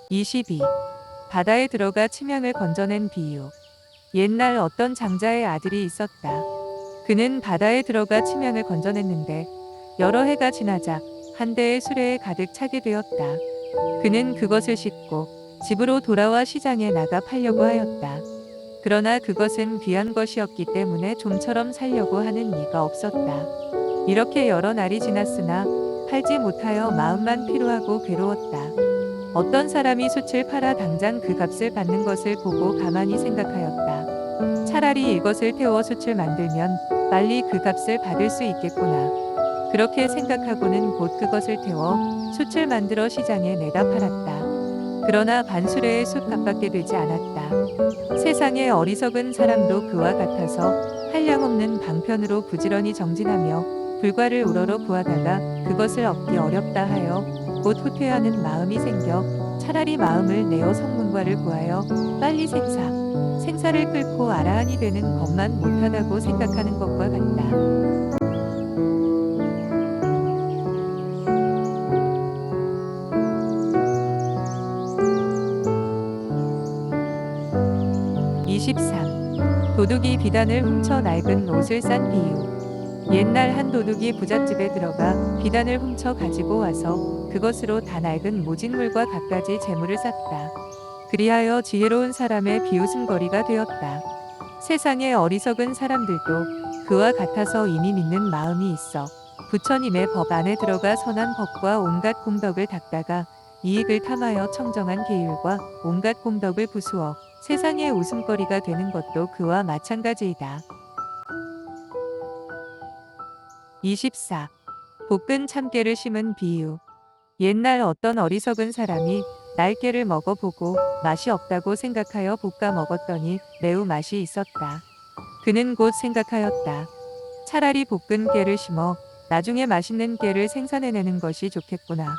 22. 바다에 들어가 침향을 건져낸 비유. 옛날 어떤 장자의 아들이 있었다. 그는 바다에 들어가 침향을 건져냈는데 여러 해가 지나자 한 대의 수레에 가득 차게 되었다. 그는 그것을 싣고 집으로 돌아와 시장에 나가 팔려고 하였다. 그러나 그것은 귀한 것이었기 때문에 좀처럼 살려고 하는 이가 없었다. 이렇게 여러 날이 지났으나 팔지 못하여 마음만 피로하고 괴로웠다. 어떤 사람이 숯을 팔아 당장 그 값을 받는 것을 보고 가만히 생각하였다. 차라리 이것을 태워 숯을 만들면 빨리 그 값을 받을 수 있겠구나. 그렇게 생각하고는 곧 그것을 태워 숯을 만들어 시장에 내다 팔았다. 그러나 반수레의 숯값밖에 되지 않았다. 세상의 어리석은 사람도 그와 같아서 한량없는 방편으로 부지런히 정진하며 불과를 우러러 구하다가 그것을 얻기 어렵다 하여 곧 후퇴하는 마음이 생겨 차라리 마음을 내어 성문과를 구하여 빨리 생사를 끓고 아라한이 되는 것만 못하다고 생각하는 것과 같다. 23. 도둑이 비단을 훔쳐 낡은 옷을 싼 비유. 옛날 한 도둑이 부잣집에 들어가 비단을 훔쳐 가지고 와서 그것으로 다 낡은 모직물과 갖가지 재물을 쌌다. 그리하여 지혜로운 사람의 비웃음거리가 되었다. 세상의 어리석은 사람들도 그와 같아서 이미 믿는 마음이 있어 부처님의 법 안에 들어가 선한 법과 온갖 공덕을 닦다가 이익을 탐하여 청정한 계율과 온갖 공덕을 부수어 세상의 웃음거리가 되는 것도 그와 마찬가지이다. 24. 볶은 참깨를 심은 비유. 옛날 어떤 어리석은 사람이 날깨를 먹어보고 맛이 없다고 생각하여 볶아 먹었더니 매우 맛이 있었다. 그는 곧 생각하였다. 차라리 볶은 깨를 심어 나중에 맛있는 깨를 생산해내는 것이 좋겠구나.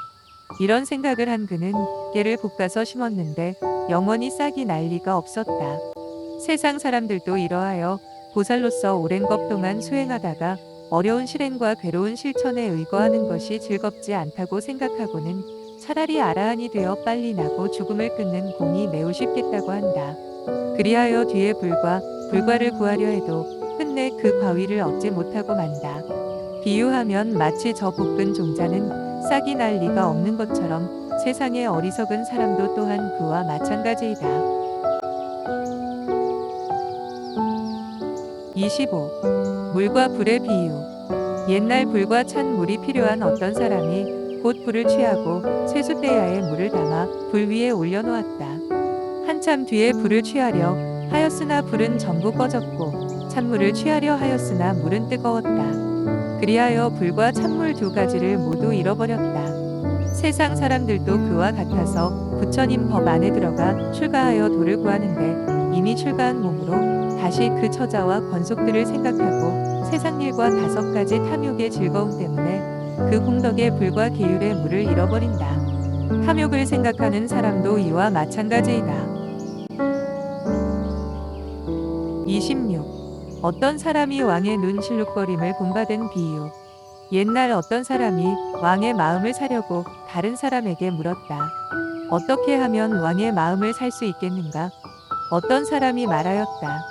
이런 생각을 한 그는 깨를 볶아서 심었는데 영원히 싹이 날 리가 없었다. 세상 사람들도 이러하여 보살로서 오랜 것 동안 수행하다가 어려운 실행과 괴로운 실천에 의거하는 것이 즐겁지 않다고 생각하고는 차라리 아라한이 되어 빨리 나고 죽음을 끊는 공이 매우 쉽겠다고 한다. 그리하여 뒤에 불과를 구하려 해도 끝내 그 과위를 얻지 못하고 만다. 비유하면 마치 저 볶은 종자는 싹이 날 리가 없는 것처럼 세상의 어리석은 사람도 또한 그와 마찬가지이다. 25. 물과 불의 비유. 옛날 불과 찬 물이 필요한 어떤 사람이 곧 불을 취하고 쇠숫대야에 물을 담아 불 위에 올려놓았다. 한참 뒤에 불을 취하려 하였으나 불은 전부 꺼졌고 찬물을 취하려 하였으나 물은 뜨거웠다. 그리하여 불과 찬물 두 가지를 모두 잃어버렸다. 세상 사람들도 그와 같아서 부처님 법 안에 들어가 출가하여 도를 구하는데 이미 출가한 몸으로 다시 그 처자와 권속들을 생각하고 세상 일과 다섯 가지 탐욕의 즐거움 때문에 그 공덕의 불과 계율의 물을 잃어버린다. 탐욕을 생각하는 사람도 이와 마찬가지이다. 26. 어떤 사람이 왕의 눈 실룩거림을 본받은 비유. 옛날 어떤 사람이 왕의 마음을 사려고 다른 사람에게 물었다. 어떻게 하면 왕의 마음을 살 수 있겠는가? 어떤 사람이 말하였다.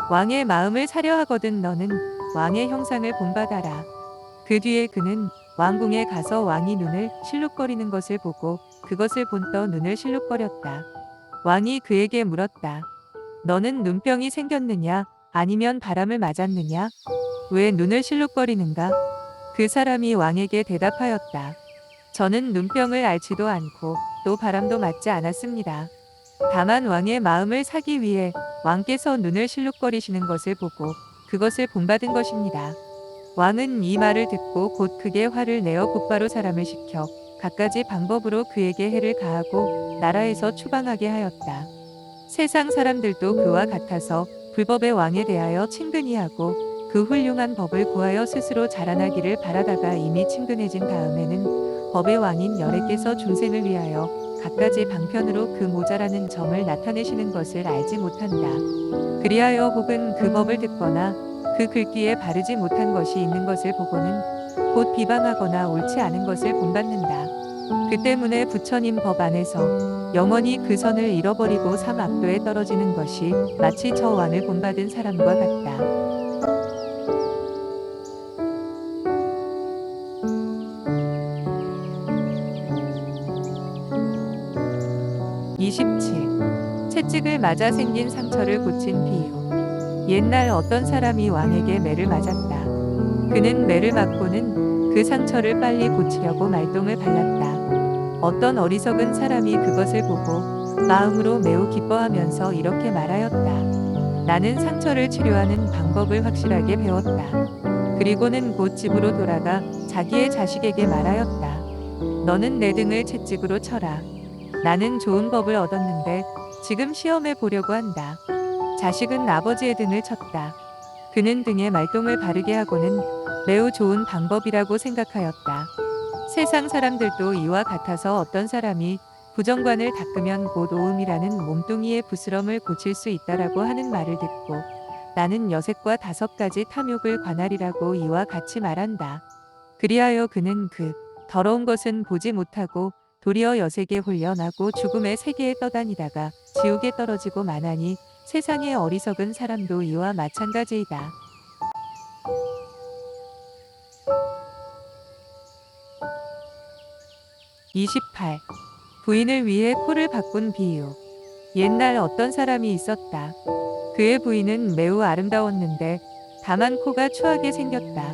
왕의 마음을 사려 하거든 너는 왕의 형상을 본받아라. 그 뒤에 그는 왕궁에 가서 왕이 눈을 실룩거리는 것을 보고 그것을 본떠 눈을 실룩거렸다. 왕이 그에게 물었다. 너는 눈병이 생겼느냐? 아니면 바람을 맞았느냐? 왜 눈을 실룩거리는가? 그 사람이 왕에게 대답하였다. 저는 눈병을 앓지도 않고 또 바람도 맞지 않았습니다. 다만 왕의 마음을 사기 위해 왕께서 눈을 실룩거리시는 것을 보고 그것을 본받은 것입니다. 왕은 이 말을 듣고 곧 크게 화를 내어 곧바로 사람을 시켜 갖가지 방법으로 그에게 해를 가하고 나라에서 추방하게 하였다. 세상 사람들도 그와 같아서 불법의 왕에 대하여 친근히하고 그 훌륭한 법을 구하여 스스로 자라나기를 바라다가 이미 친근해진 다음에는 법의 왕인 열애께서 중생을 위하여 갖가지 방편으로 그 모자라는 점을 나타내시는 것을 알지 못한다. 그리하여 혹은 그 법을 듣거나 그 글귀에 바르지 못한 것이 있는 것을 보고는 곧 비방하거나 옳지 않은 것을 본받는다. 그 때문에 부처님 법 안에서 영원히 그 선을 잃어버리고 삶 압도에 떨어지는 것이 마치 저 왕을 본받은 사람과 같다. 27. 채찍을 맞아 생긴 상처를 고친 비유. 옛날 어떤 사람이 왕에게 매를 맞았다. 그는 매를 맞고는 그 상처를 빨리 고치려고 말똥을 발랐다. 어떤 어리석은 사람이 그것을 보고 마음으로 매우 기뻐하면서 이렇게 말하였다. 나는 상처를 치료하는 방법을 확실하게 배웠다. 그리고는 곧 집으로 돌아가 자기의 자식에게 말하였다. 너는 내 등을 채찍으로 쳐라. 나는 좋은 법을 얻었는데 지금 시험해 보려고 한다. 자식은 아버지의 등을 쳤다. 그는 등에 말똥을 바르게 하고는 매우 좋은 방법이라고 생각하였다. 세상 사람들도 이와 같아서 어떤 사람이 부정관을 닦으면 곧 오음이라는 몸뚱이의 부스럼을 고칠 수 있다라고 하는 말을 듣고 나는 여색과 5가지 탐욕을 관할이라고 이와 같이 말한다. 그리하여 그는 그 더러운 것은 보지 못하고 도리어 여색에 홀려나고 죽음의 세계에 떠다니다가 지옥에 떨어지고 마나니 세상의 어리석은 사람도 이와 마찬가지이다. 28. 부인을 위해 코를 바꾼 비유. 옛날 어떤 사람이 있었다. 그의 부인은 매우 아름다웠는데 다만 코가 추하게 생겼다.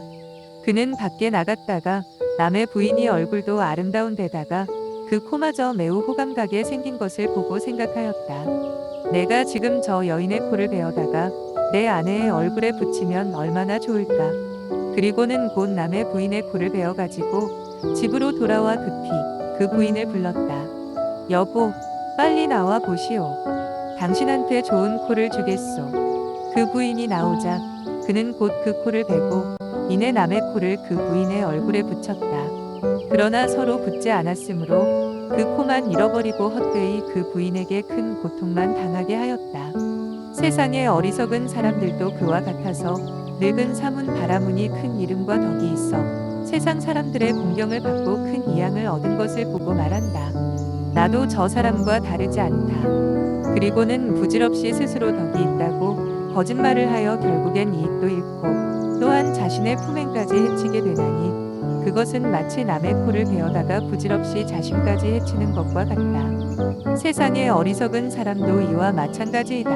그는 밖에 나갔다가 남의 부인이 얼굴도 아름다운 데다가 그 코마저 매우 호감가게 생긴 것을 보고 생각하였다. 내가 지금 저 여인의 코를 베어다가 내 아내의 얼굴에 붙이면 얼마나 좋을까. 그리고는 곧 남의 부인의 코를 베어가지고 집으로 돌아와 급히 그 부인을 불렀다. 여보, 빨리 나와 보시오. 당신한테 좋은 코를 주겠소. 그 부인이 나오자 그는 곧 그 코를 베고 이내 남의 코를 그 부인의 얼굴에 붙였다. 그러나 서로 붙지 않았으므로 그 코만 잃어버리고 헛되이 그 부인에게 큰 고통만 당하게 하였다. 세상의 어리석은 사람들도 그와 같아서 늙은 사문 바라문이 큰 이름과 덕이 있어 세상 사람들의 공경을 받고 큰 이양을 얻은 것을 보고 말한다. 나도 저 사람과 다르지 않다. 그리고는 부질없이 스스로 덕이 있다고 거짓말을 하여 결국엔 이익도 잃고 또한 자신의 품행까지 해치게 되나니 그것은 마치 남의 코를 베어다가 부질없이 자신까지 해치는 것과 같다. 세상의 어리석은 사람도 이와 마찬가지이다.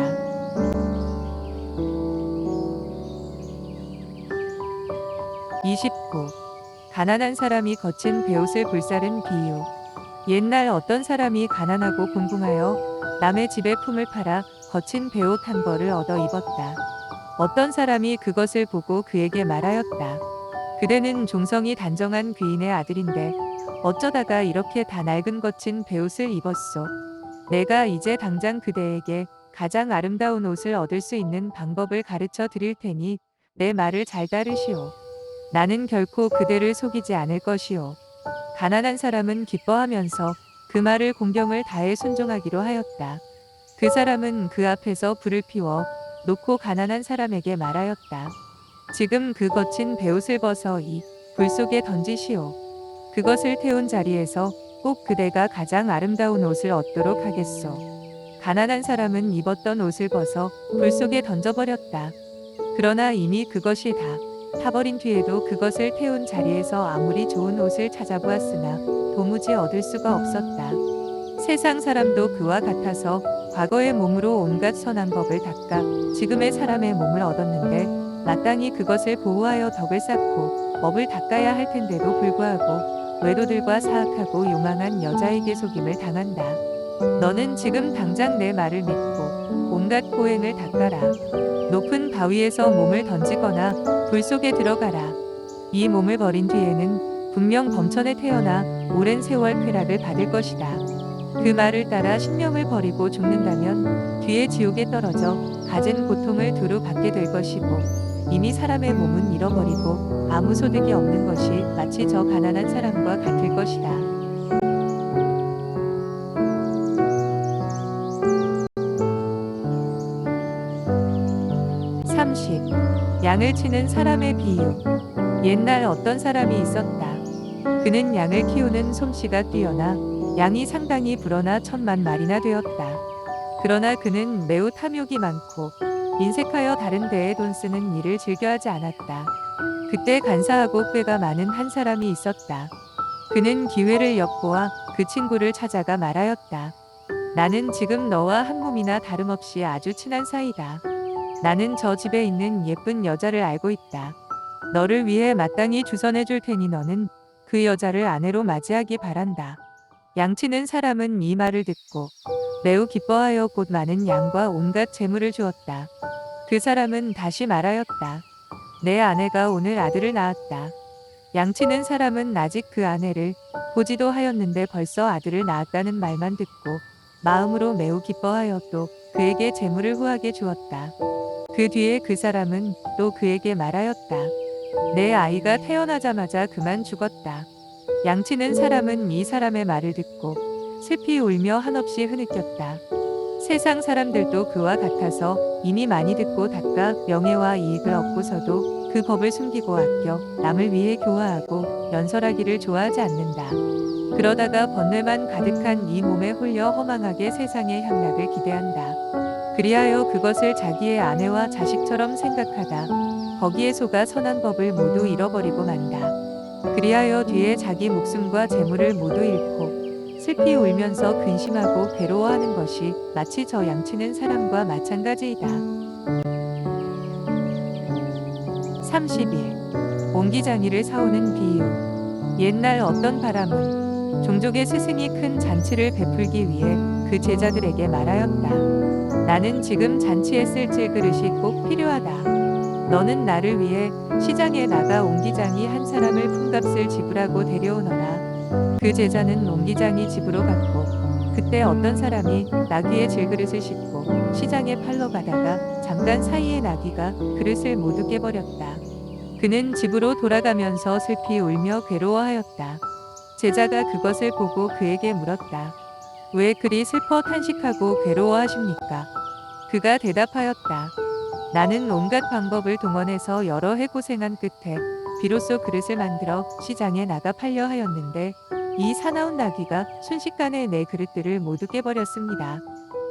29. 가난한 사람이 거친 베옷을 불사른 비유. 옛날 어떤 사람이 가난하고 궁궁하여 남의 집의 품을 팔아 거친 베옷 한 벌을 얻어 입었다. 어떤 사람이 그것을 보고 그에게 말하였다. 그대는 종성이 단정한 귀인의 아들인데 어쩌다가 이렇게 다 낡은 거친 베옷을 입었소. 내가 이제 당장 그대에게 가장 아름다운 옷을 얻을 수 있는 방법을 가르쳐 드릴 테니 내 말을 잘 따르시오. 나는 결코 그대를 속이지 않을 것이오. 가난한 사람은 기뻐하면서 그 말을 공경을 다해 순종하기로 하였다. 그 사람은 그 앞에서 불을 피워 놓고 가난한 사람에게 말하였다. 지금 그 거친 베옷을 벗어 이 불 속에 던지시오. 그것을 태운 자리에서 꼭 그대가 가장 아름다운 옷을 얻도록 하겠소. 가난한 사람은 입었던 옷을 벗어 불 속에 던져버렸다. 그러나 이미 그것이 다 타버린 뒤에도 그것을 태운 자리에서 아무리 좋은 옷을 찾아보았으나 도무지 얻을 수가 없었다. 세상 사람도 그와 같아서 과거의 몸으로 온갖 선한 법을 닦아 지금의 사람의 몸을 얻었는데 마땅히 그것을 보호하여 덕을 쌓고 법을 닦아야 할 텐데도 불구하고 외도들과 사악하고 요망한 여자에게 속임을 당한다. 너는 지금 당장 내 말을 믿고 온갖 고행을 닦아라. 높은 바위에서 몸을 던지거나 불 속에 들어가라. 이 몸을 버린 뒤에는 분명 범천에 태어나 오랜 세월 쾌락을 받을 것이다. 그 말을 따라 신명을 버리고 죽는다면 뒤에 지옥에 떨어져 갖은 고통을 두루 받게 될 것이고 이미 사람의 몸은 잃어버리고 아무 소득이 없는 것이 마치 저 가난한 사람과 같을 것이다. 30. 양을 치는 사람의 비유. 옛날 어떤 사람이 있었다. 그는 양을 키우는 솜씨가 뛰어나 양이 상당히 불어나 10,000,000마리나 되었다. 그러나 그는 매우 탐욕이 많고 인색하여 다른 데에 돈 쓰는 일을 즐겨하지 않았다. 그때 간사하고 꾀가 많은 한 사람이 있었다. 그는 기회를 엿보아 그 친구를 찾아가 말하였다. 나는 지금 너와 한 몸이나 다름없이 아주 친한 사이다. 나는 저 집에 있는 예쁜 여자를 알고 있다. 너를 위해 마땅히 주선해 줄 테니 너는 그 여자를 아내로 맞이하기 바란다. 양치는 사람은 이 말을 듣고 매우 기뻐하여 곧 많은 양과 온갖 재물을 주었다. 그 사람은 다시 말하였다. 내 아내가 오늘 아들을 낳았다. 양치는 사람은 아직 그 아내를 보지도 하였는데 벌써 아들을 낳았다는 말만 듣고 마음으로 매우 기뻐하여 또 그에게 재물을 후하게 주었다. 그 뒤에 그 사람은 또 그에게 말하였다. 내 아이가 태어나자마자 그만 죽었다. 양치는 사람은 이 사람의 말을 듣고 슬피 울며 한없이 흐느꼈다. 세상 사람들도 그와 같아서 이미 많이 듣고 닦아 명예와 이익을 얻고서도 그 법을 숨기고 아껴 남을 위해 교화하고 연설하기를 좋아하지 않는다. 그러다가 번뇌만 가득한 이 몸에 홀려 허망하게 세상의 향락을 기대한다. 그리하여 그것을 자기의 아내와 자식처럼 생각하다 거기에 속아 선한 법을 모두 잃어버리고 만다. 그리하여 뒤에 자기 목숨과 재물을 모두 잃고 슬피 울면서 근심하고 괴로워하는 것이 마치 저 양치는 사람과 마찬가지이다. 30일 옹기장이를 사오는 비유. 옛날 어떤 바람은 종족의 스승이 큰 잔치를 베풀기 위해 그 제자들에게 말하였다. 나는 지금 잔치에 쓸 질그릇이 꼭 필요하다. 너는 나를 위해 시장에 나가 옹기장이 한 사람을 품값을 지불하고 데려오너라. 그 제자는 옹기장이 집으로 갔고 그때 어떤 사람이 나귀의 질그릇을 싣고 시장에 팔러 가다가 잠깐 사이에 나귀가 그릇을 모두 깨버렸다. 그는 집으로 돌아가면서 슬피 울며 괴로워하였다. 제자가 그것을 보고 그에게 물었다. 왜 그리 슬퍼 탄식하고 괴로워하십니까? 그가 대답하였다. 나는 온갖 방법을 동원해서 여러 해 고생한 끝에 비로소 그릇을 만들어 시장에 나가 팔려 하였는데 이 사나운 나귀가 순식간에 내 그릇들을 모두 깨버렸습니다.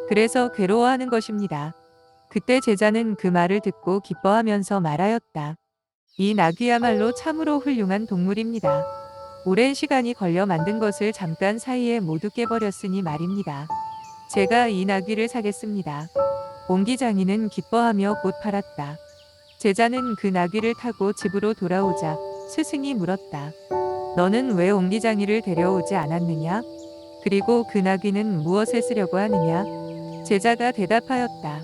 그래서 괴로워하는 것입니다. 그때 제자는 그 말을 듣고 기뻐하면서 말하였다. 이 나귀야말로 참으로 훌륭한 동물입니다. 오랜 시간이 걸려 만든 것을 잠깐 사이에 모두 깨버렸으니 말입니다. 제가 이 나귀를 사겠습니다. 옹기장이는 기뻐하며 곧 팔았다. 제자는 그 나귀를 타고 집으로 돌아오자 스승이 물었다. 너는 왜 옹기장이를 데려오지 않았느냐? 그리고 그 나귀는 무엇에 쓰려고 하느냐? 제자가 대답하였다.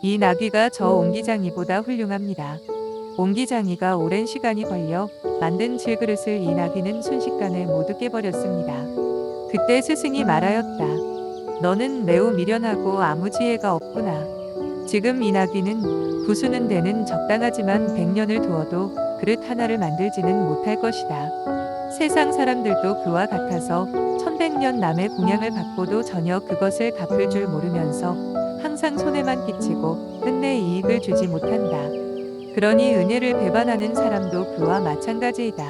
이 나귀가 저 옹기장이보다 훌륭합니다. 옹기장이가 오랜 시간이 걸려 만든 질그릇을 이 나귀는 순식간에 모두 깨버렸습니다. 그때 스승이 말하였다. 너는 매우 미련하고 아무 지혜가 없구나. 지금 이 나귀는 부수는 데는 적당하지만 100년을 두어도 그릇 하나를 만들지는 못할 것이다. 세상 사람들도 그와 같아서 1100년 남의 공양을 받고도 전혀 그것을 갚을 줄 모르면서 항상 손해만 끼치고 끝내 이익을 주지 못한다. 그러니 은혜를 배반하는 사람도 그와 마찬가지이다.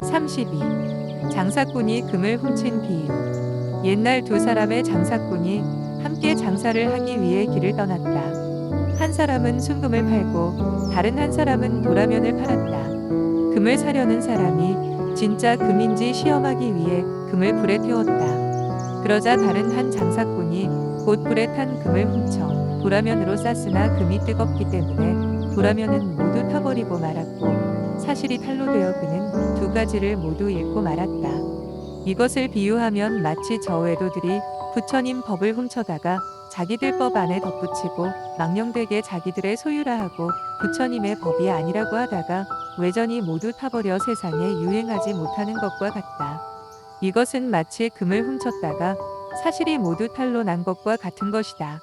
32. 장사꾼이 금을 훔친 비유. 옛날 두 사람의 장사꾼이 함께 장사를 하기 위해 길을 떠났다. 한 사람은 순금을 팔고 다른 한 사람은 도라면을 팔았다. 금을 사려는 사람이 진짜 금인지 시험하기 위해 금을 불에 태웠다. 그러자 다른 한 장사꾼이 곧 불에 탄 금을 훔쳐 도라면으로 쌌으나 금이 뜨겁기 때문에 도라면은 모두 타버리고 말았고 사실이 탄로되어 그는 두 가지를 모두 잃고 말았다. 이것을 비유하면 마치 저 외도들이 부처님 법을 훔쳐다가 자기들 법 안에 덧붙이고 망령되게 자기들의 소유라 하고 부처님의 법이 아니라고 하다가 외전이 모두 타버려 세상에 유행하지 못하는 것과 같다. 이것은 마치 금을 훔쳤다가 사실이 모두 탈로 난 것과 같은 것이다.